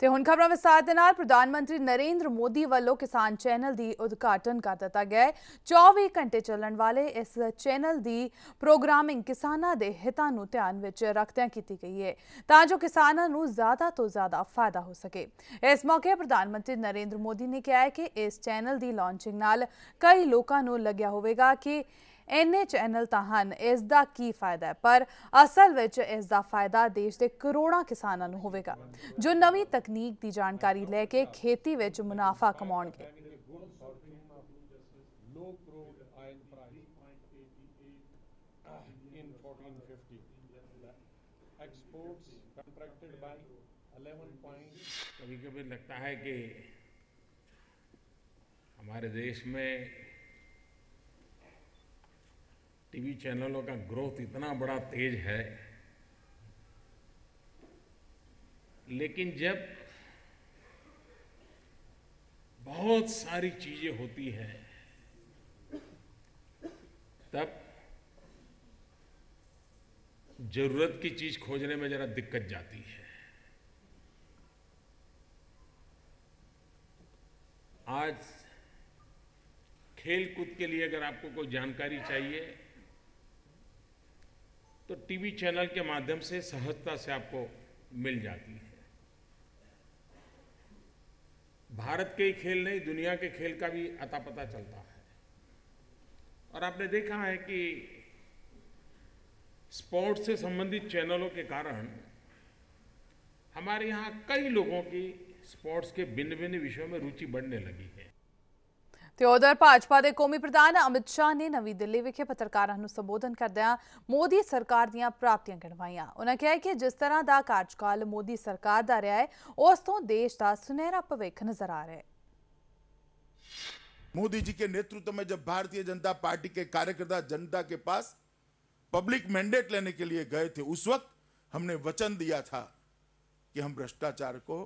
ਤੇ ਹੁਣ ਖਬਰਾਂ ਵਿਸਥਾਰ ਦੇ ਨਾਲ ਪ੍ਰਧਾਨ ਮੰਤਰੀ ਨਰਿੰਦਰ ਮੋਦੀ ਵੱਲੋਂ ਕਿਸਾਨ ਚੈਨਲ ਦੀ ਉਦਘਾਟਨ ਕਰ ਦਿੱਤਾ ਗਿਆ ਹੈ। 24 ਘੰਟੇ ਚੱਲਣ ਵਾਲੇ ਇਸ ਚੈਨਲ ਦੀ ਪ੍ਰੋਗਰਾਮਿੰਗ ਕਿਸਾਨਾਂ ਦੇ ਹਿੱਤਾਂ ਨੂੰ ਧਿਆਨ ਵਿੱਚ ਰੱਖਦਿਆਂ ਕੀਤੀ ਗਈ ਹੈ ਤਾਂ ਜੋ ਕਿਸਾਨਾਂ ਨੂੰ ਜ਼ਿਆਦਾ ਤੋਂ ਜ਼ਿਆਦਾ ਫਾਇਦਾ ਹੋ ਸਕੇ। ਇਸ ਮੌਕੇ ਪ੍ਰਧਾਨ ਮੰਤਰੀ ਨਰਿੰਦਰ ਮੋਦੀ ਨੇ ਕਿਹਾ ਹੈ ਕਿ ਇਸ ਚੈਨਲ ਦੀ ਲਾਂਚਿੰਗ ਨਾਲ ਕਈ ਲੋਕਾਂ ਨੂੰ ਲੱਗਿਆ ਹੋਵੇਗਾ ਕਿ इन्ने चैनल तो हैं इसका की फायदा है, पर असल विच इसका फायदा देश के करोड़ों किसानों नूं होवेगा जो नवीं तकनीक की जानकारी लैके खेती विच मुनाफा कमाउणगे। कभी कभी लगता है कि हमारे देश में टीवी चैनलों का ग्रोथ इतना बड़ा तेज है, लेकिन जब बहुत सारी चीजें होती हैं तब जरूरत की चीज खोजने में जरा दिक्कत जाती है। आज खेल कूद के लिए अगर आपको कोई जानकारी चाहिए तो टीवी चैनल के माध्यम से सहजता से आपको मिल जाती है। भारत के ही खेल नहीं, दुनिया के खेल का भी अता पता चलता है। और आपने देखा है कि स्पोर्ट्स से संबंधित चैनलों के कारण हमारे यहाँ कई लोगों की स्पोर्ट्स के भिन्न भिन्न विषयों में रुचि बढ़ने लगी है। ਤੇ ਉਧਰ ਭਾਜਪਾ ਦੇ ਕੌਮੀ ਪ੍ਰਧਾਨ ਅਮਿਤ ਸ਼ਾਹ ਨੇ ਨਵੀਂ ਦਿੱਲੀ ਵਿਖੇ ਪੱਤਰਕਾਰਾਂ ਨੂੰ ਸੰਬੋਧਨ ਕਰਦਿਆਂ ਮੋਦੀ ਸਰਕਾਰ ਦੀਆਂ ਪ੍ਰਾਪਤੀਆਂ ਗਿਣਵਾਈਆਂ। ਉਹਨਾਂ ਕਿਹਾ ਕਿ ਜਿਸ ਤਰ੍ਹਾਂ ਦਾ ਕਾਰਜਕਾਲ ਮੋਦੀ ਸਰਕਾਰ ਦਾ ਰਿਹਾ ਹੈ ਉਸ ਤੋਂ ਦੇਸ਼ ਦਾ ਸੁਨਹਿਰਾ ਭਵਿੱਖ ਨਜ਼ਰ ਆ ਰਿਹਾ ਹੈ। मोदी जी के नेतृत्व में जब भारतीय जनता पार्टी के कार्यकर्ता जनता के पास पब्लिक मैंडेट लेने के लिए गए थे, उस वक्त हमने वचन दिया था कि हम भ्रष्टाचार को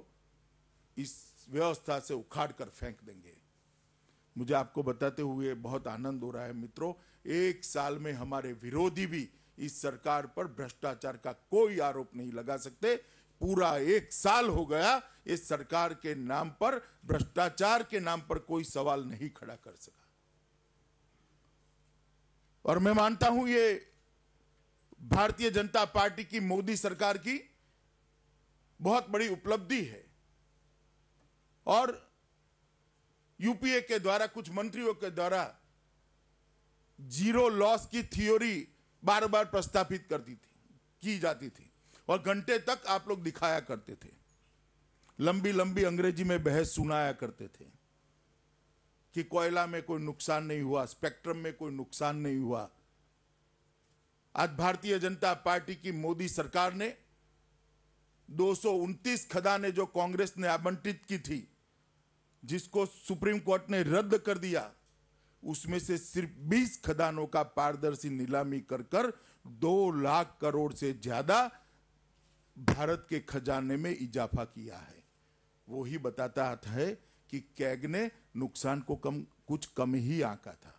इस व्यवस्था से उखाड़ कर फेंक देंगे। मुझे आपको बताते हुए बहुत आनंद हो रहा है मित्रों, एक साल में हमारे विरोधी भी इस सरकार पर भ्रष्टाचार का कोई आरोप नहीं लगा सकते। पूरा एक साल हो गया इस सरकार के नाम पर, भ्रष्टाचार के नाम पर कोई सवाल नहीं खड़ा कर सका। और मैं मानता हूं ये भारतीय जनता पार्टी की मोदी सरकार की बहुत बड़ी उपलब्धि है। और यूपीए के द्वारा कुछ मंत्रियों के द्वारा जीरो लॉस की थ्योरी बार बार प्रस्तावित की जाती थी और घंटे तक आप लोग दिखाया करते थे, लंबी लंबी अंग्रेजी में बहस सुनाया करते थे कि कोयला में कोई नुकसान नहीं हुआ, स्पेक्ट्रम में कोई नुकसान नहीं हुआ। आज भारतीय जनता पार्टी की मोदी सरकार ने 229 खदानें जो कांग्रेस ने आवंटित की थी, जिसको सुप्रीम कोर्ट ने रद्द कर दिया, उसमें से सिर्फ 20 खदानों का पारदर्शी नीलामी कर 2 लाख करोड़ से ज्यादा भारत के खजाने में इजाफा किया है। वो ही बताता है कि कैग ने नुकसान को कुछ कम ही आंका था।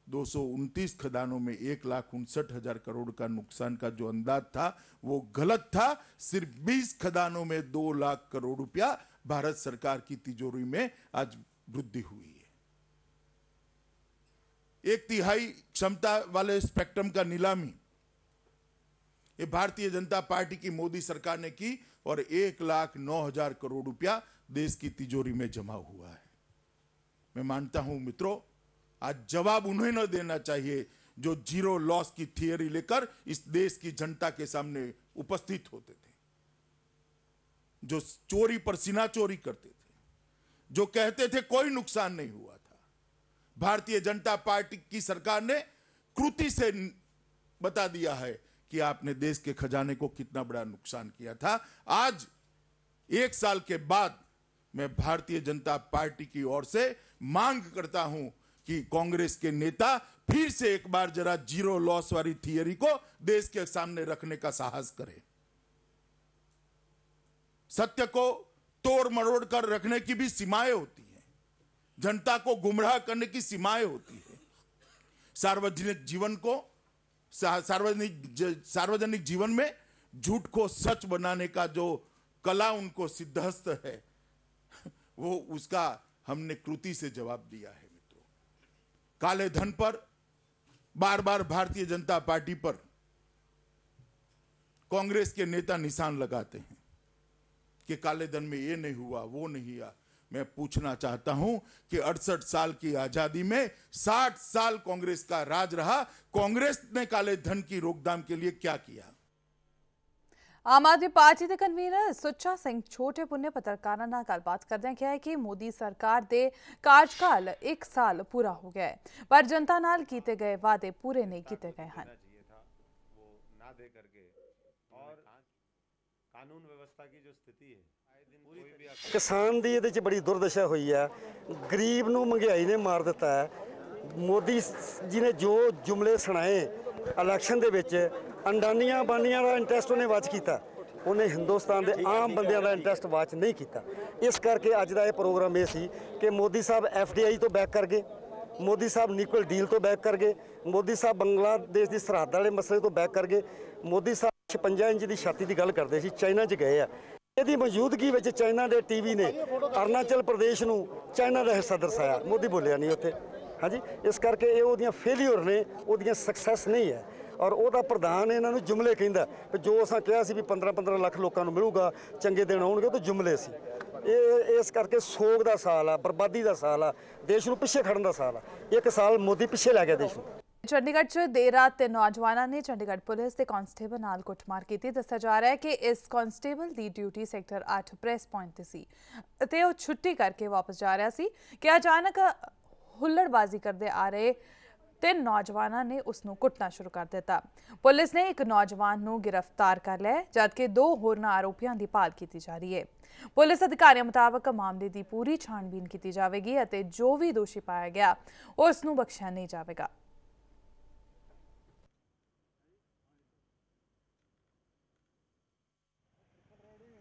229 खदानों में 1,59,000 करोड़ का नुकसान का जो अंदाज था वो गलत था। सिर्फ 20 खदानों में 2 लाख करोड़ रुपया भारत सरकार की तिजोरी में आज वृद्धि हुई है। 1/3 क्षमता वाले स्पेक्ट्रम का नीलामी ये भारतीय जनता पार्टी की मोदी सरकार ने की और 1,09,000 करोड़ रुपया देश की तिजोरी में जमा हुआ है। मैं मानता हूं मित्रों, आज जवाब उन्हें न देना चाहिए जो जीरो लॉस की थियरी लेकर इस देश की जनता के सामने उपस्थित होते थे, जो चोरी पर सीना चोरी करते थे, जो कहते थे कोई नुकसान नहीं हुआ था। भारतीय जनता पार्टी की सरकार ने कृति से बता दिया है कि आपने देश के खजाने को कितना बड़ा नुकसान किया था। आज एक साल के बाद मैं भारतीय जनता पार्टी की ओर से मांग करता हूं कि कांग्रेस के नेता फिर से एक बार जरा जीरो लॉस वाली थियरी को देश के सामने रखने का साहस करें। सत्य को तोड़ मरोड़ कर रखने की भी सीमाएं होती हैं, जनता को गुमराह करने की सीमाएं होती है। सार्वजनिक जीवन को सार्वजनिक जीवन में झूठ को सच बनाने का जो कला उनको सिद्धहस्त है, वो उसका हमने कृति से जवाब दिया है। मित्रों, काले धन पर बार बार भारतीय जनता पार्टी पर कांग्रेस के नेता निशान लगाते हैं कि काले धन में ये नहीं हुआ, वो नहीं हुआ। मैं पूछना चाहता हूं कि 68 साल की आजादी में 60 साल कांग्रेस का राज रहा, कांग्रेस ने काले धन की रोकथाम के लिए क्या किया? आम आदमी पार्टी के कन्वीनर सुच्चा सिंह छोटे पुन्ने पत्रकारों ਨਾਲ ਗੱਲਬਾਤ ਕਰਦਿਆਂ ਕਿਹਾ ਕਿ ਮੋਦੀ ਸਰਕਾਰ ਦੇ ਕਾਰਜਕਾਲ 1 ਸਾਲ ਪੂਰਾ ਹੋ ਗਿਆ ਹੈ, ਪਰ ਜਨਤਾ ਨਾਲ ਕੀਤੇ ਗਏ ਵਾਅਦੇ ਪੂਰੇ ਨਹੀਂ ਕੀਤੇ ਗਏ ਹਨ। कानून व्यवस्था की जो स्थिति है, किसान दी ਇਹਦੇ 'ਚ ਬੜੀ ਦੁਰਦਸ਼ਾ ਹੋਈ ਹੈ, ਗਰੀਬ ਨੂੰ ਮਹਿੰਗਾਈ ਨੇ ਮਾਰ ਦਿੱਤਾ ਹੈ। ਮੋਦੀ ਜੀ ਨੇ ਜੋ ਜੁਮਲੇ ਸੁਣਾਏ ਇਲੈਕਸ਼ਨ ਦੇ ਵਿੱਚ, ਅੰਡਾਨੀਆਂ ਬਾਨੀਆਂ ਦਾ ਇੰਟਰਸਟ ਉਹਨੇ ਵਾਚ ਕੀਤਾ, ਉਹਨੇ ਹਿੰਦੁਸਤਾਨ ਦੇ ਆਮ ਬੰਦਿਆਂ ਦਾ ਇੰਟਰਸਟ ਵਾਚ ਨਹੀਂ ਕੀਤਾ। ਇਸ ਕਰਕੇ ਅੱਜ ਦਾ ਇਹ ਪ੍ਰੋਗਰਾਮ ਇਹ ਸੀ ਕਿ ਮੋਦੀ ਸਾਹਿਬ FDI ਤੋਂ ਬੈਕ ਕਰ ਗਏ, ਮੋਦੀ ਸਾਹਿਬ ਨਿਊਕਲੀਅਰ ਡੀਲ ਤੋਂ ਬੈਕ ਕਰ ਗਏ, ਮੋਦੀ ਸਾਹਿਬ ਬੰਗਲਾਦੇਸ਼ ਦੀ ਸਰਹੱਦ ਵਾਲੇ ਮਸਲੇ ਤੋਂ ਬੈਕ ਕਰ ਗਏ, ਮੋਦੀ ਸਾਹਿਬ 56 ਇੰਚ ਦੀ ਛਾਤੀ ਦੀ ਗੱਲ ਕਰਦੇ ਸੀ, ਚਾਈਨਾ 'ਚ ਗਏ ਆ। ਇਹਦੀ ਮੌਜੂਦਗੀ ਵਿੱਚ ਚਾਈਨਾ ਦੇ TV ਨੇ ਅਰੁਣਾਚਲ ਪ੍ਰਦੇਸ਼ ਨੂੰ ਚਾਈਨਾ ਦਾ ਹਿੱਸਾ ਦਰਸਾਇਆ, ਮੋਦੀ ਬੋਲਿਆ ਨਹੀਂ ਉੱਥੇ। ਹਾਂਜੀ, ਇਸ ਕਰਕੇ ਇਹ ਉਹਦੀਆਂ ਫੇਲਿਅਰ ਨੇ, ਉਹਦੀਆਂ ਸਕਸੈਸ ਨਹੀਂ ਹੈ। ਔਰ ਉਹਦਾ ਪ੍ਰਧਾਨ ਇਹਨਾਂ ਨੂੰ ਜੁਮਲੇ ਕਹਿੰਦਾ ਕਿ ਜੋ ਅਸਾਂ ਕਿਹਾ ਸੀ ਵੀ 15-15 ਲੱਖ ਲੋਕਾਂ ਨੂੰ ਮਿਲੂਗਾ, ਚੰਗੇ ਦਿਨ ਆਉਣਗੇ, ਉਹ ਤਾਂ ਜੁਮਲੇ ਸੀ। ਇਹ ਇਸ ਕਰਕੇ ਸੋਗ ਦਾ ਸਾਲ ਆ, ਬਰਬਾਦੀ ਦਾ ਸਾਲ ਆ, ਦੇਸ਼ ਨੂੰ ਪਿੱਛੇ ਖੜਨ ਦਾ ਸਾਲ ਆ। 1 ਸਾਲ ਮੋਦੀ ਪਿੱਛੇ ਲੈ ਗਿਆ ਦੇਸ਼ ਨੂੰ। ਚੰਡੀਗੜ੍ਹ 'ਚ ਦੇਰ ਰਾਤ 3 ਨੌਜਵਾਨਾਂ ਨੇ ਚੰਡੀਗੜ੍ਹ ਪੁਲਿਸ ਦੇ ਕਾਂਸਟੇਬਲ ਨਾਲ ਕੁੱਟਮਾਰ ਕੀਤੀ। ਦੱਸਿਆ ਜਾ ਰਿਹਾ ਹੈ ਕਿ ਇਸ ਕਾਂਸਟੇਬਲ ਦੀ ਡਿਊਟੀ ਸੈਕਟਰ 8 ਪ੍ਰੈਸ ਪੁਆਇੰਟ ਤੇ ਸੀ ਅਤੇ ਉਹ ਛੁੱਟੀ ਕਰਕੇ ਵਾਪਸ ਜਾ ਰਿਹਾ ਸੀ ਕਿ ਅਚਾਨਕ ਹੁੱਲੜਬਾਜ਼ੀ ਕਰਦੇ ਆ ਰਹੇ 3 ਨੌਜਵਾਨਾਂ ਨੇ ਉਸ ਨੂੰ ਕੁੱਟਣਾ ਸ਼ੁਰੂ ਕਰ ਦਿੱਤਾ। ਪੁਲਿਸ ਨੇ ਇੱਕ ਨੌਜਵਾਨ ਨੂੰ ਗ੍ਰਿਫਤਾਰ ਕਰ ਲਿਆ ਜਦਕਿ 2 ਹੋਰਨਾਂ ਆਰੋਪੀਆਂ ਦੀ ਭਾਲ ਕੀਤੀ ਜਾ ਰਹੀ ਹੈ। ਪੁਲਿਸ ਅਧਿਕਾਰੀਆਂ ਮੁਤਾਬਕ ਮਾਮਲੇ ਦੀ ਪੂਰੀ ਛਾਣਬੀਨ ਕੀਤੀ ਜਾਵੇਗੀ ਅਤੇ ਜੋ ਵੀ ਦੋਸ਼ੀ ਪਾਇਆ ਗਿਆ ਉਸ ਨੂੰ ਬਖਸ਼ਿਆ ਨਹੀਂ ਜਾਵੇਗਾ।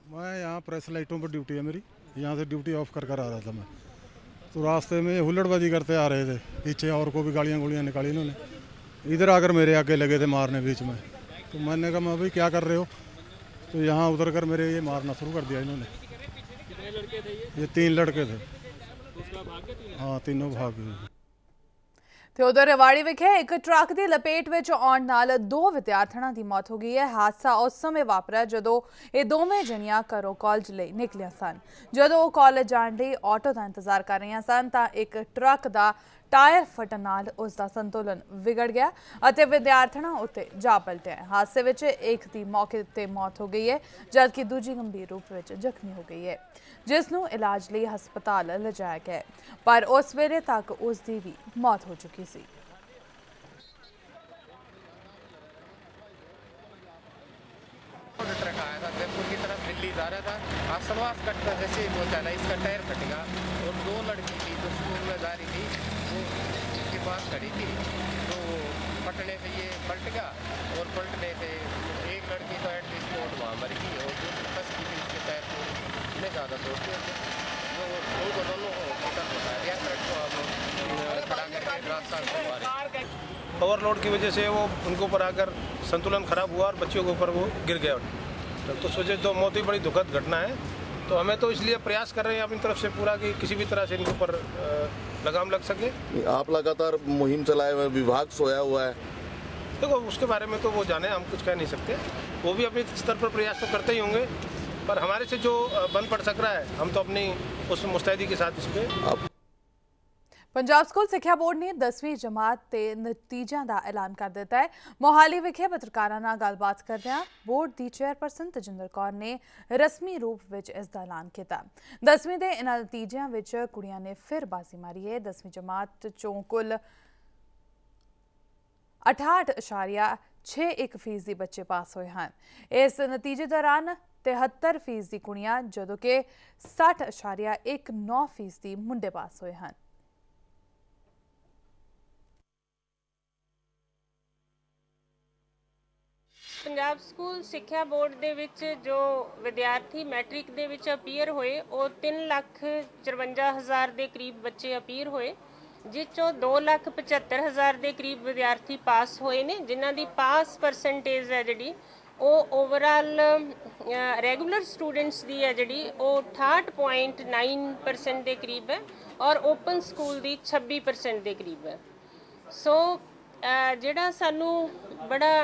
मैं यहाँ प्रेस लाइटों पर ड्यूटी है मेरी, यहाँ से ड्यूटी ऑफ कर आ रहा था मैं, तो रास्ते में हुल्लड़बाजी करते आ रहे थे, पीछे और को भी गालियाँ गुलियाँ निकाली इन्होंने, इधर आकर मेरे आगे लगे थे मारने बीच में। तो मैंने कहा मैं भाई क्या कर रहे हो, तो यहाँ उतर कर मेरे ये मारना शुरू कर दिया इन्होंने। कितने लड़के थे ये 3 लड़के थे। हाँ, तीनों भाग गए। ਤੇ ਉਧਰ ਰੇਵਾੜੀ ਵਿਖੇ ਇੱਕ ਟਰੱਕ ਦੀ ਲਪੇਟ ਵਿੱਚ ਆਉਣ ਨਾਲ 2 ਵਿਦਿਆਰਥਣਾਂ ਦੀ ਮੌਤ ਹੋ ਗਈ ਹੈ। ਹਾਦਸਾ ਉਸ ਸਮੇਂ ਵਾਪਰਿਆ ਜਦੋਂ ਇਹ ਦੋਵੇਂ ਜਣੀਆਂ ਘਰੋਂ ਕਾਲਜ ਲਈ ਨਿਕਲੀਆਂ ਸਨ। ਜਦੋਂ ਉਹ ਕਾਲਜ ਜਾਣ ਲਈ ਆਟੋ ਦਾ ਇੰਤਜ਼ਾਰ ਕਰ ਰਹੀਆਂ ਸਨ ਤਾਂ ਇੱਕ ਟਰੱਕ ਦਾ टायर फटन नाल उसका संतुलन बिगड़ गया और विद्यार्थियों उत्ते जा पलटिया। हादसे में एक की मौके पर मौत हो गई है जबकि दूजी गंभीर रूप में जख्मी हो गई है जिसनों इलाज लिए हस्पताल ले जाया गया पर उस वेले तक उसकी भी मौत हो चुकी सी। ट्रक आया था जयपुर की तरफ दिल्ली जा रहा था, आसनवास कट कर जैसे ही पहुंचा ना इसका टायर फटेगा और 2 लड़की थी जो स्कूल में जा रही थी वो उसके पास खड़ी थी तो फटने से ये पलट गया और पलटने से एक लड़की तो एट स्पॉट वहाँ मर गई और जो 10 की थी उसके टायर को इतने ज़्यादा तोड़ते तो उनको दोनों को हॉस्पिटल पहुँचा दिया। ट्रक को हम खड़ा करके रास्ता ओवरलोड की वजह से वो उनको ऊपर आकर संतुलन खराब हुआ और बच्चियों के ऊपर वो गिर गया। तो सोचे तो बहुत ही बड़ी दुखद घटना है, तो हमें तो इसलिए प्रयास कर रहे हैं अपनी तरफ से पूरा कि किसी भी तरह से इनके ऊपर लगाम लग सके। आप लगातार मुहिम चलाए हुए, विभाग सोया हुआ है, देखो उसके बारे में तो वो जाने, हम कुछ कह नहीं सकते, वो भी अपने स्तर पर प्रयास तो करते ही होंगे पर हमारे से जो बन पड़ सक रहा है हम तो अपनी उस मुस्तैदी के साथ इस पर। पंजाब स्कूल सिक्ख्या बोर्ड ने 10वीं जमात के नतीजों का ऐलान कर दिता है। मोहाली विखे पत्रकारों नाल गलबात करदियां बोर्ड की चेयरपर्सन तजिंदर कौर ने रस्मी रूप में इसका ऐलान किया। 10वीं के इन नतीजों में कुड़ियां ने फिर बाजी मारी है। 10वीं जमात चों कुल 68.61% बच्चे पास हुए हैं। इस नतीजे दौरान 73% कुड़ियां जदों कि 60.19% मुंडे पास हुए हैं। पंजाब स्कूल सिक्ख्या बोर्ड दे विच जो विद्यार्थी मैट्रिक दे विच अपीयर होए वो 3,54,000 के करीब बच्चे अपीयर होए जिस 2,75,000 के करीब विद्यार्थी पास होए ने जिन्हां दी पास परसेंटेज है जिहड़ी ਉਹ ਓਵਰਆਲ ਰੈਗੂਲਰ ਸਟੂਡੈਂਟਸ ਦੀ ਹੈ ਜਿਹੜੀ ਉਹ 68.9% ਦੇ ਕਰੀਬ ਹੈ ਔਰ ਓਪਨ ਸਕੂਲ ਦੀ 26% ਦੇ ਕਰੀਬ ਹੈ। ਸੋ ਜਿਹੜਾ ਸਾਨੂੰ ਬੜਾ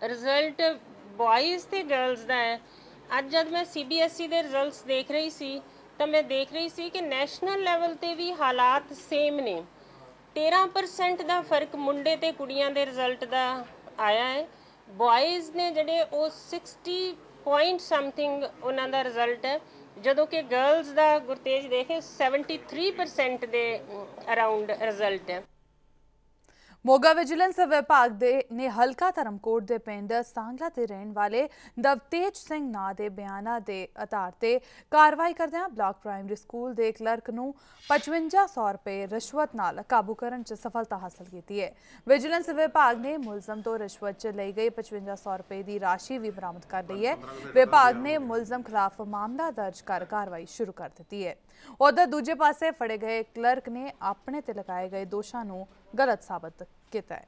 ਰਿਜ਼ਲਟ ਬॉयज़ ਤੇ ਗਰਲਸ ਦਾ ਹੈ, ਅੱਜ ਜਦ ਮੈਂ CBSE ਦੇ ਰਿਜ਼ਲਟਸ ਦੇਖ ਰਹੀ ਸੀ ਤਾਂ ਮੈਂ ਦੇਖ ਰਹੀ ਸੀ ਕਿ ਨੈਸ਼ਨਲ ਲੈਵਲ ਤੇ ਵੀ ਹਾਲਾਤ ਸੇਮ ਨੇ। 13% ਦਾ ਫਰਕ ਮੁੰਡੇ ਤੇ ਕੁੜੀਆਂ ਦੇ ਰਿਜ਼ਲਟ ਦਾ ਆਇਆ ਹੈ। ਬॉयज़ ਨੇ ਜਿਹੜੇ ਉਹ 60 ਪੁਆਇੰਟ ਸਮਥਿੰਗ ਉਹਨਾਂ ਦਾ ਰਿਜ਼ਲਟ ਹੈ, ਜਦੋਂ ਕਿ ਗਰਲਸ ਦਾ ਗੁਰਤੇਜ ਦੇਖੇ 73% ਦੇ ਅਰਾਊਂਡ ਰਿਜ਼ਲਟ ਹੈ। ਮੋਗਾ ਵਿਜੀਲੈਂਸ ਵਿਭਾਗ ਨੇ ਹਲਕਾ ਧਰਮਕੋਟ ਦੇ ਪਿੰਡ ਸਾਂਗਲਾ ਤੇ ਰਹਿਣ ਵਾਲੇ ਨਵਤੇਜ ਸਿੰਘ ਨਾਂ ਦੇ ਬਿਆਨਾਂ ਦੇ ਆਧਾਰ ਤੇ ਕਾਰਵਾਈ ਕਰਦਿਆਂ ਬਲਾਕ ਪ੍ਰਾਇਮਰੀ ਸਕੂਲ ਦੇ ਕਲਰਕ ਨੂੰ 5500 ਰੁਪਏ ਰਿਸ਼ਵਤ ਨਾਲ ਕਾਬੂ ਕਰਨ 'ਚ ਸਫਲਤਾ ਹਾਸਲ ਕੀਤੀ ਹੈ। ਵਿਜੀਲੈਂਸ ਵਿਭਾਗ ਨੇ ਮੁਲਜ਼ਮ ਤੋਂ ਰਿਸ਼ਵਤ 'ਚ ਲਈ ਗਈ 5500 ਰੁਪਏ ਦੀ ਰਾਸ਼ੀ ਵੀ ਬਰਾਮਦ ਕਰ ਲਈ ਹੈ। ਵਿਭਾਗ ਨੇ ਮੁਲਜ਼ਮ ਖਿਲਾਫ ਮਾਮਲਾ ਦਰਜ ਕਰ ਕਾਰਵਾਈ ਸ਼ੁਰੂ ਕਰ ਦਿੱਤੀ ਹੈ। ਉਧਰ ਦੂਜੇ ਪਾਸੇ ਫੜੇ ਗਏ ਕਲਰਕ ਨੇ ਆਪਣੇ ਤੇ ਲਗਾਏ ਗਏ ਦੋਸ਼ਾਂ ਨੂੰ गलत साबित किया है।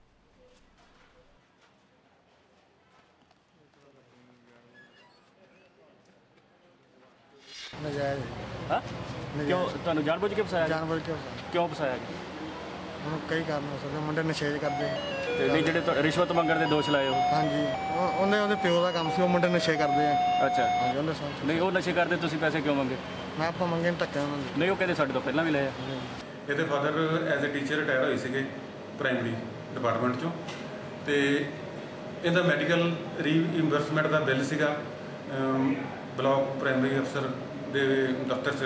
क्यों तुहानू जानबूझ के फसाया? जानबूझ के क्यों फसाया? ਹੁਣ ਕਈ ਕਾਰਨ ਹੋ ਸਕਦੇ, ਮੁੰਡੇ ਨਸ਼ੇ ਕਰਦੇ ਤੇ ਨਹੀਂ ਜਿਹੜੇ ਰਿਸ਼ਵਤ ਮੰਗਣ ਦੇ ਦੋਸ਼ ਲਾਏ ਹੋ। ਹਾਂਜੀ, ਉਹਦੇ ਪਿਓ ਦਾ ਕੰਮ ਸੀ, ਉਹ ਮੁੰਡੇ ਨਸ਼ੇ ਕਰਦੇ ਆ। ਅੱਛਾ, ਹਾਂਜੀ, ਉਹਨੇ ਨਹੀਂ ਉਹ ਨਸ਼ੇ ਕਰਦੇ, ਤੁਸੀਂ ਪੈਸੇ ਕਿਉਂ ਮੰਗੇ? ਮੈਂ ਆਪਾਂ ਮੰਗੇ ਨਹੀਂ, ਧੱਕੇ ਉਹਨਾਂ ਨੇ। ਨਹੀਂ ਉਹ ਕਹਿੰਦੇ ਸਾਡੇ ਤੋਂ ਪਹਿਲਾਂ ਵੀ ਲਏ ਆ। ਇਹਦੇ father as a teacher retire ਹੋਏ ਸੀਗੇ ਪ੍ਰਾਇਮਰੀ ਡਿਪਾਰਟਮੈਂਟ 'ਚੋਂ, ਤੇ ਇਹਦਾ ਮੈਡੀਕਲ ਰੀਇੰਬਰਸਮੈਂਟ ਦਾ ਬਿੱਲ ਸੀਗਾ ਬਲਾਕ ਪ੍ਰਾਇਮਰੀ ਅਫਸਰ ਦੇ ਦਫ਼ਤਰ 'ਚ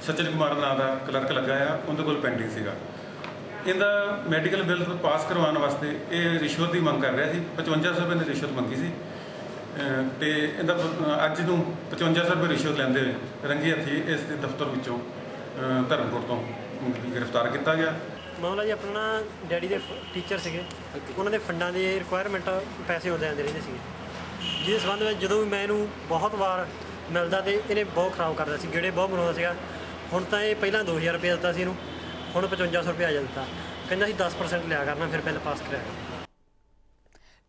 ਸਚਿਨ ਕੁਮਾਰ ਨਾਂ ਦਾ ਕਲਰਕ ਲੱਗਾ ਆ, ਉਹਦੇ ਕੋਲ ਪੈਂਡਿੰਗ ਸੀਗਾ। ਇਹਦਾ ਮੈਡੀਕਲ ਬਿੱਲ ਪਾਸ ਕਰਵਾਉਣ ਵਾਸਤੇ ਇਹ ਰਿਸ਼ਵਤ ਦੀ ਮੰਗ ਕਰ ਰਿਹਾ ਸੀ। 5500 ਰੁਪਏ ਦੀ ਰਿਸ਼ਵਤ ਮੰਗੀ ਸੀ ਤੇ ਇਹਦਾ ਅੱਜ ਨੂੰ 5500 ਰੁਪਏ ਰਿਸ਼ਵਤ ਲੈਂਦੇ ਹੋਏ ਰੰਗੀ ਹੱਥੀਂ ਇਸ ਦੇ ਦਫ਼ਤਰ ਵਿੱਚੋਂ ਧਰਮਕੋਟ ਤੋਂ ਗ੍ਰਿਫਤਾਰ ਕੀਤਾ ਗਿਆ। ਮਾਮਲਾ ਜੀ ਆਪਣਾ ਡੈਡੀ ਦੇ ਟੀਚਰ ਸੀਗੇ, ਉਹਨਾਂ ਦੇ ਫੰਡਾਂ ਦੀ ਰਿਕੁਆਇਰਮੈਂਟ ਪੈਸੇ ਆਉਂਦੇ ਆਉਂਦੇ ਰਹਿੰਦੇ ਸੀਗੇ, ਜਿਹਦੇ ਸੰਬੰਧ ਵਿੱਚ ਜਦੋਂ ਵੀ ਮੈਂ ਇਹਨੂੰ ਬਹੁਤ ਵਾਰ ਮਿਲਦਾ ਤੇ ਇਹਨੇ ਬਹੁਤ ਖਰਾਬ ਕਰਦਾ ਸੀ, ਗੇੜੇ ਬਹੁਤ ਬਣਾਉਂਦਾ ਸੀਗਾ। ਹੁਣ ਤਾਂ ਇਹ ਪਹਿਲਾਂ 2000 ਰੁਪਏ ਦਿੱਤਾ ਸੀ ਇਹਨੂੰ, ਹੁਣ 5500 ਰੁਪਏ ਆ ਜਾਂਦਾ, ਕਹਿੰਦਾ ਸੀ 10% ਲਿਆ ਕਰਨਾ, ਫਿਰ ਬਿੱਲ ਪਾਸ ਕਰਾਇਆ।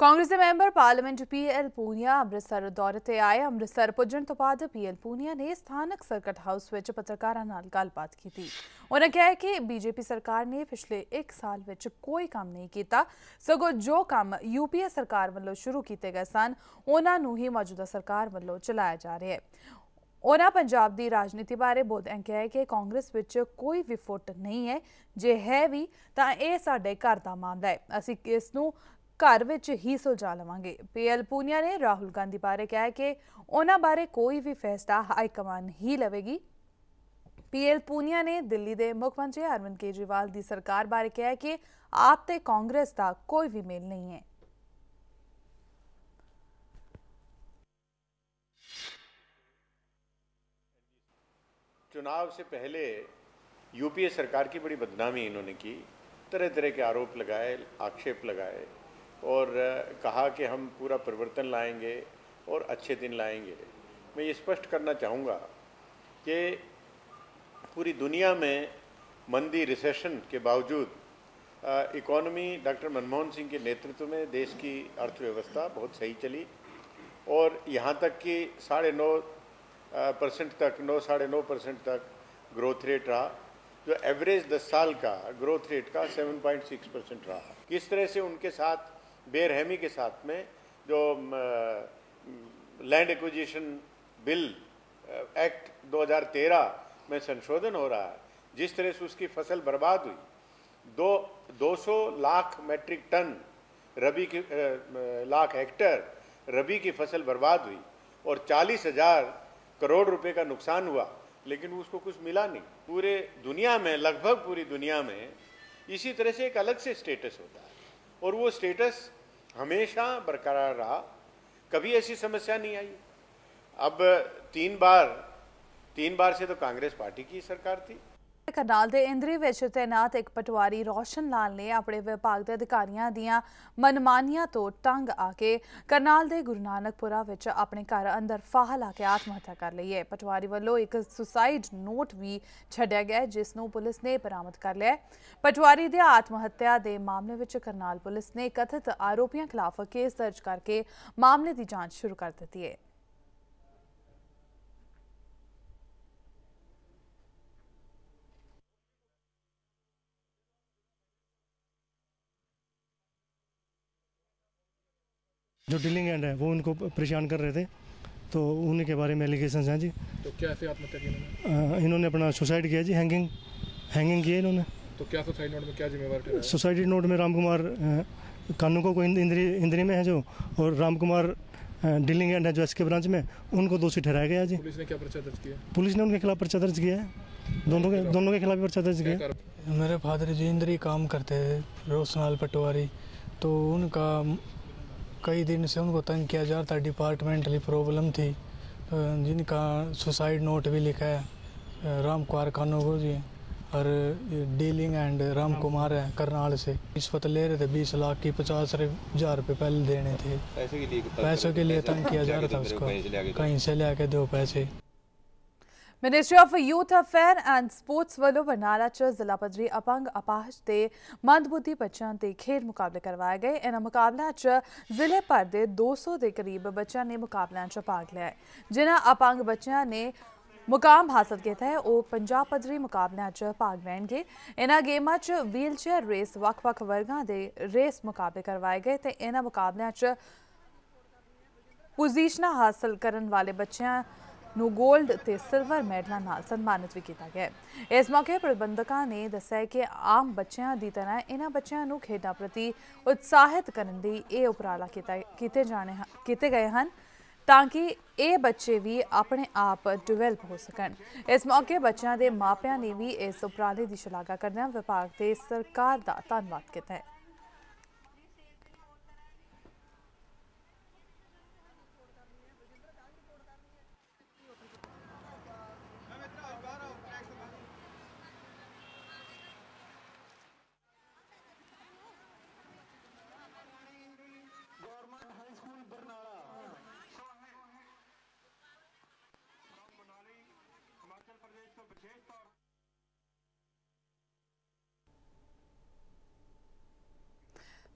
ਕਾਂਗਰਸ ਦੇ member parliament PL Punia Amritsar ਦੌਰੇ ਤੇ ਆਏ। ਅੰਮ੍ਰਿਤਸਰ ਪੁੱਜਣ ਤੋਂ ਬਾਅਦ PL ਪੂਨੀਆ ਨੇ ਸਥਾਨਕ ਸਰਕਟ ਹਾਊਸ ਵਿੱਚ ਪੱਤਰਕਾਰਾਂ ਨਾਲ ਗੱਲਬਾਤ ਕੀਤੀ। ਉਹਨਾਂ ਕਿਹਾ ਕਿ BJP ਸਰਕਾਰ ਨੇ ਪਿਛਲੇ 1 ਸਾਲ ਵਿੱਚ ਕੋਈ ਕੰਮ ਨਹੀਂ ਕੀਤਾ, ਸਗੋਂ ਜੋ ਕੰਮ UPA ਸਰਕਾਰ ਵੱਲੋਂ ਸ਼ੁਰੂ ਕੀਤੇ ਗਏ ਸਨ ਉਹਨਾਂ ਨੂੰ ਹੀ ਮੌਜੂਦਾ ਸਰਕਾਰ ਵੱਲੋਂ ਚਲਾਇਆ ਜਾ ਰਿਹਾ ਹੈ। ਉਹਨਾਂ ਪੰਜਾਬ ਦੀ ਰਾਜਨੀਤੀ ਬਾਰੇ ਬੋਲਦਿਆਂ ਕਿਹਾ ਕਿ ਕਾਂਗਰਸ ਵਿੱਚ ਕੋਈ ਵੀ ਫੁੱਟ ਨਹੀਂ ਹੈ, ਜੇ ਹੈ ਵੀ ਤਾਂ ਇਹ ਸਾਡੇ ਘਰ ਦਾ ਮਾਮਲਾ ਹੈ, ਅਸੀਂ ਇਸ ਨੂੰ ਘਰ ਵਿੱਚ ਹੀ ਸੁਲਝਾ ਲਵਾਂਗੇ। PL ਪੂਨੀਆ ਨੇ ਰਾਹੁਲ ਗਾਂਧੀ ਬਾਰੇ ਕਿਹਾ ਕਿ ਉਹਨਾਂ ਬਾਰੇ ਕੋਈ ਵੀ ਫੈਸਲਾ ਹਾਈਕਮਾਨ ਹੀ ਲਵੇਗੀ। PL ਪੂਨੀਆ ਨੇ ਦਿੱਲੀ ਦੇ ਮੁੱਖ ਮੰਤਰੀ ਅਰਵਿੰਦ ਕੇਜਰੀਵਾਲ ਦੀ ਸਰਕਾਰ ਬਾਰੇ ਕਿਹਾ ਕਿ ਆਪ ਤੇ ਕਾਂਗਰਸ ਦਾ ਕੋਈ ਵੀ ਮੇਲ ਨਹੀਂ ਹੈ। चुनाव से पहले UPA सरकार की बड़ी बदनामी इन्होंने की, तरह तरह के आरोप लगाए, आक्षेप लगाए और कहा कि हम पूरा परिवर्तन लाएंगे और अच्छे दिन लाएंगे। मैं ये स्पष्ट करना चाहूँगा कि पूरी दुनिया में मंदी रिसेशन के बावजूद इकोनॉमी डॉक्टर मनमोहन सिंह के नेतृत्व में देश की अर्थव्यवस्था बहुत सही चली और यहाँ तक कि 9.5% तक 9.5% तक ग्रोथ रेट रहा, जो एवरेज 10 साल का ग्रोथ रेट का 7.6% रहा। किस तरह से उनके साथ बेरहमी के साथ में जो लैंड एक्विजिशन बिल एक्ट 2013 में संशोधन हो रहा है, जिस तरह से उसकी फसल बर्बाद हुई, 200 लाख मेट्रिक टन रबी की लाख हेक्टेयर रबी की फसल बर्बाद हुई और 40,000 करोड़ रुपए का नुकसान हुआ, लेकिन उसको कुछ मिला नहीं। पूरे दुनिया में, लगभग पूरी दुनिया में इसी तरह से एक अलग से स्टेटस होता है और वो स्टेटस हमेशा बरकरार रहा, कभी ऐसी समस्या नहीं आई। अब तीन बार से तो कांग्रेस पार्टी की सरकार थी। ਕਰਨਾਲ ਦੇ ਇੰਦਰੀ ਵਿੱਚ ਤੈਨਾਤ ਇੱਕ ਪਟਵਾਰੀ ਰੋਸ਼ਨ ਲਾਲ ਨੇ ਆਪਣੇ ਵਿਭਾਗ ਦੇ ਅਧਿਕਾਰੀਆਂ ਦੀਆਂ ਮਨਮਾਨੀਆਂ ਤੋਂ ਤੰਗ ਆ ਕੇ ਕਰਨਾਲ ਦੇ ਗੁਰੂ ਨਾਨਕਪੁਰਾ ਵਿੱਚ ਆਪਣੇ ਘਰ ਅੰਦਰ ਫਾਹਾ ਲਾ ਕੇ ਆਤਮ ਹੱਤਿਆ ਕਰ ਲਈ ਹੈ। ਪਟਵਾਰੀ ਵੱਲੋਂ ਇੱਕ ਸੁਸਾਈਡ ਨੋਟ ਵੀ ਛੱਡਿਆ ਗਿਆ ਜਿਸ ਨੂੰ ਪੁਲਿਸ ਨੇ ਬਰਾਮਦ ਕਰ ਲਿਆ। ਪਟਵਾਰੀ ਦੇ ਆਤਮ ਹੱਤਿਆ ਦੇ ਮਾਮਲੇ ਵਿੱਚ ਕਰਨਾਲ ਪੁਲਿਸ ਨੇ ਕਥਿਤ ਆਰੋਪੀਆਂ ਖਿਲਾਫ ਕੇਸ ਦਰਜ ਕਰਕੇ ਮਾਮਲੇ ਦੀ ਜਾਂਚ ਸ਼ੁਰੂ ਕਰ ਦਿੱਤੀ ਹੈ। जो डीलिंग एंड है वो उनको परेशान कर रहे थे, तो उन्हीं के बारे में एलिगेशंस हैं जी। तो कैसे आत्महत्या की इन्होंने अपना सुसाइड किया जी, हैंगिंग किया इन्होंने। तो क्या सुसाइड नोट में क्या जिम्मेवार ठहराया? सुसाइड नोट में राम कुमार कानू को इंद्री में है जो, और राम कुमार डीलिंग एंड है जो एसके ब्रांच में, उनको दोषी ठहराया गया जी। पुलिस ने क्या पर्चा दर्ज किया? पुलिस ने उनके खिलाफ पर्चा दर्ज किया है, दोनों के खिलाफ पर्चा दर्ज किया। मेरे फादर जी इंद्री काम करते थे, रोशनाल पटवारी, तो उनका कई दिन से उनको तंग किया जा रहा था, डिपार्टमेंटली प्रॉब्लम थी, जिनका सुसाइड नोट भी लिखा है राम कुमार कानू को जी, और डीलिंग एंड राम कुमार है करनाल से। रिश्वत ले रहे थे 20 लाख की, 50,000 रुपये पहले देने थे। पैसों के लिए तंग किया जा रहा था उसको, कहीं से ले आके दो पैसे। Ministry of youth affair and sports वालों बरनाला च जिला पद्धरी अपंग अपाहज ते मंदबुद्धि बच्चों के खेल मुकाबले करवाए गए। इन्होंने मुकाबलों च जिले भर के 200 के करीब बच्चों ने मुकाबलों च भाग लिया है। जिन्हें अपंग बच्चों ने मुकाम हासिल किया है वो पंजाब पद्धरी मुकाबलों च भाग लैणगे। इन्होंने गेमां च व्हील चेयर रेस वख-वख वर्गां दे रेस मुकाबले करवाए गए ते इन्होंने मुकाबलों च पोजीशनां हासिल करने वाले बच्चों ਨੂੰ गोल्ड ਤੇ सिल्वर ਮੈਡਲਾਂ ਨਾਲ ਸਨਮਾਨਿਤ ਵੀ ਕੀਤਾ ਗਿਆ। ਇਸ ਮੌਕੇ ਪ੍ਰਬੰਧਕਾਂ ਨੇ ਦੱਸਿਆ ਕਿ ਆਮ ਬੱਚਿਆਂ ਦੀ ਤਰ੍ਹਾਂ ਇਹਨਾਂ ਬੱਚਿਆਂ ਨੂੰ ਖੇਡਾਂ ਪ੍ਰਤੀ ਉਤਸ਼ਾਹਿਤ ਕਰਨ ਲਈ ਇਹ ਉਪਰਾਲਾ ਕੀਤੇ ਗਏ ਹਨ ਤਾਂ ਕਿ ਇਹ ਬੱਚੇ ਵੀ ਆਪਣੇ ਆਪ ਡਿਵੈਲਪ ਹੋ ਸਕਣ। ਇਸ ਮੌਕੇ ਬੱਚਿਆਂ ਦੇ ਮਾਪਿਆਂ ਨੇ ਵੀ ਇਸ ਉਪਰਾਲੇ ਦੀ ਸ਼ਲਾਘਾ ਕਰਦਿਆਂ ਵਿਭਾਗ ਤੇ ਸਰਕਾਰ ਦਾ ਧੰਨਵਾਦ ਕੀਤਾ ਹੈ।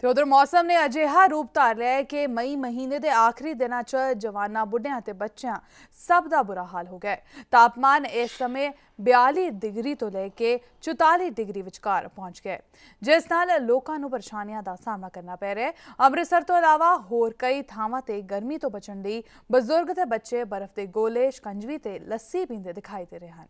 ਤੇ ਉਧਰ ਮੌਸਮ ਨੇ ਅਜਿਹਾ ਰੂਪ ਧਾਰ ਲਿਆ ਹੈ ਕਿ ਮਈ ਮਹੀਨੇ ਦੇ ਆਖਰੀ ਦਿਨਾਂ 'ਚ ਜਵਾਨਾਂ, ਬੁੱਢਿਆਂ ਤੇ ਬੱਚਿਆਂ ਸਭ ਦਾ ਬੁਰਾ ਹਾਲ ਹੋ ਗਿਆ। ਤਾਪਮਾਨ ਇਸ ਸਮੇਂ 42 ਡਿਗਰੀ ਤੋਂ ਲੈ ਕੇ 44 ਡਿਗਰੀ ਵਿਚਕਾਰ ਪਹੁੰਚ ਗਿਆ, ਜਿਸ ਨਾਲ ਲੋਕਾਂ ਨੂੰ ਪਰੇਸ਼ਾਨੀਆਂ ਦਾ ਸਾਹਮਣਾ ਕਰਨਾ ਪੈ ਰਿਹਾ ਹੈ। ਅੰਮ੍ਰਿਤਸਰ ਤੋਂ ਇਲਾਵਾ ਹੋਰ ਕਈ ਥਾਵਾਂ ਤੇ ਗਰਮੀ ਤੋਂ ਬਚਣ ਲਈ ਬਜ਼ੁਰਗ ਤੇ ਬੱਚੇ ਬਰਫ਼ ਦੇ ਗੋਲੇ, ਸ਼ਿਕੰਜਵੀ ਤੇ ਲੱਸੀ ਪੀਂਦੇ ਦਿਖਾਈ ਦੇ ਰਹੇ ਹਨ।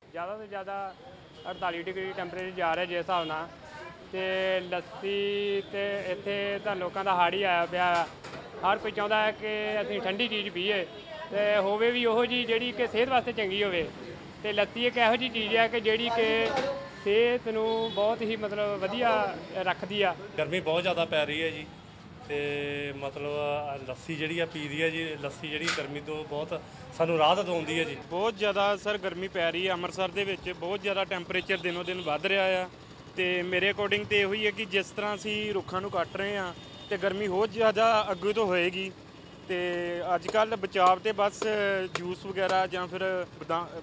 ज़्यादा से ज़्यादा 48 डिग्री टैंपरेचर जा रहा जिस हिसाब नाल ते लस्सी ते इत्थे तां लोकां दा हाड़ ही आया पिया। हर कोई चाहुंदा है कि असीं ठंडी चीज़ पीए ते होवे भी ओहो जी जिहड़ी कि सेहत वास्ते चंगी होवे। ते लस्सी एक इहो जी चीज़ है कि जिहड़ी कि सेहत नूं बहुत ही मतलब वधिया रखदी आ। गर्मी बहुत ज़्यादा पै रही है जी, ਤੇ ਮਤਲਬ ਲੱਸੀ ਜਿਹੜੀ ਆ ਪੀ ਦੀ ਹੈ ਜੀ। ਲੱਸੀ ਜਿਹੜੀ ਗਰਮੀ ਤੋਂ ਬਹੁਤ ਸਾਨੂੰ ਰਾਹਤ ਦਿਵਾਉਂਦੀ ਹੈ ਜੀ। ਬਹੁਤ ਜ਼ਿਆਦਾ ਸਰ ਗਰਮੀ ਪੈ ਰਹੀ ਹੈ ਅੰਮ੍ਰਿਤਸਰ ਦੇ ਵਿੱਚ, ਬਹੁਤ ਜ਼ਿਆਦਾ ਟੈਂਪਰੇਚਰ ਦਿਨੋਂ ਦਿਨ ਵੱਧ ਰਿਹਾ ਆ। ਤੇ ਮੇਰੇ ਅਕੋਰਡਿੰਗ ਤੇ ਇਹੋ ਹੀ ਹੈ ਕਿ ਜਿਸ ਤਰ੍ਹਾਂ ਅਸੀਂ ਰੁੱਖਾਂ ਨੂੰ ਕੱਟ ਰਹੇ ਹਾਂ ਤੇ ਗਰਮੀ ਹੋਰ ਜ਼ਿਆਦਾ ਅੱਗੇ ਤੋਂ ਹੋਏਗੀ। ਤੇ ਅੱਜ ਕੱਲ੍ਹ ਬਚਾਵ ਤੇ ਬਸ ਜੂਸ ਵਗੈਰਾ ਜਾਂ ਫਿਰ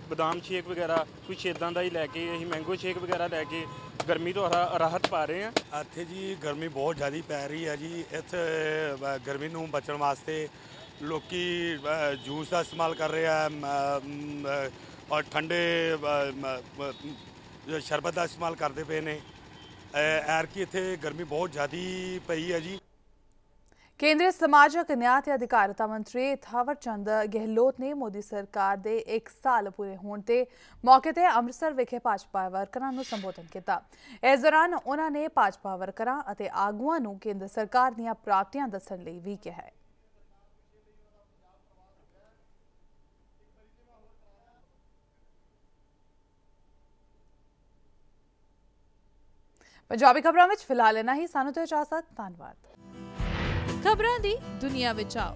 ਬਦਾਮ ਸ਼ੇਕ ਵਗੈਰਾ ਕੁਛ ਇੱਦਾਂ ਦਾ ਹੀ ਲੈ ਕੇ, ਅਸੀਂ ਮੈਂਗੋ ਸ਼ੇਕ ਵਗੈਰਾ ਲੈ ਕੇ ਗਰਮੀ ਤੋਂ ਰਾਹਤ ਪਾ ਰਹੇ ਹਾਂ। ਇੱਥੇ ਜੀ ਗਰਮੀ ਬਹੁਤ ਜ਼ਿਆਦਾ ਪੈ ਰਹੀ ਹੈ ਜੀ। ਇੱਥੇ ਗਰਮੀ ਨੂੰ ਬਚਣ ਵਾਸਤੇ ਲੋਕੀ ਜੂਸ ਦਾ ਇਸਤੇਮਾਲ ਕਰ ਰਹੇ ਆ ਔਰ ਠੰਡੇ ਸ਼ਰਬਤ ਦਾ ਇਸਤੇਮਾਲ ਕਰਦੇ ਪਏ ਨੇ। ਐਰਕੀ ਇੱਥੇ ਗਰਮੀ ਬਹੁਤ ਜ਼ਿਆਦਾ ਪਈ ਹੈ ਜੀ। केंद्रीय समाजिक न्याय ते अधिकारिता मंत्री थावर चंद गहलोत ने मोदी सरकार दे 1 साल पूरे होने ते मौके ते अमृतसर विखे भाजपा वर्करां नूं संबोधन किया। इस दौरान उन्होंने भाजपा वर्करां अते आगुआं नूं केंद्र सरकार दीआं प्राप्तियां दस्सण लई भी कहा है। पंजाबी खबरां विच फिलहाल इन्ना ही। सानू तो इजाजत, धन्नवाद। खबरां दी दुनिया विच आओ,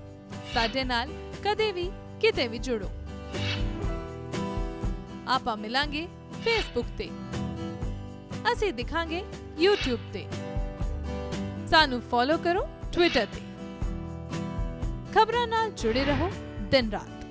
साडे नाल कदे भी किते भी जुड़ो। आपां मिलांगे फेसबुक ते, असीं दिखांगे यूट्यूब ते, सानू फॉलो करो ट्विटर ते। खबरां नाल जुड़े रहो दिन रात।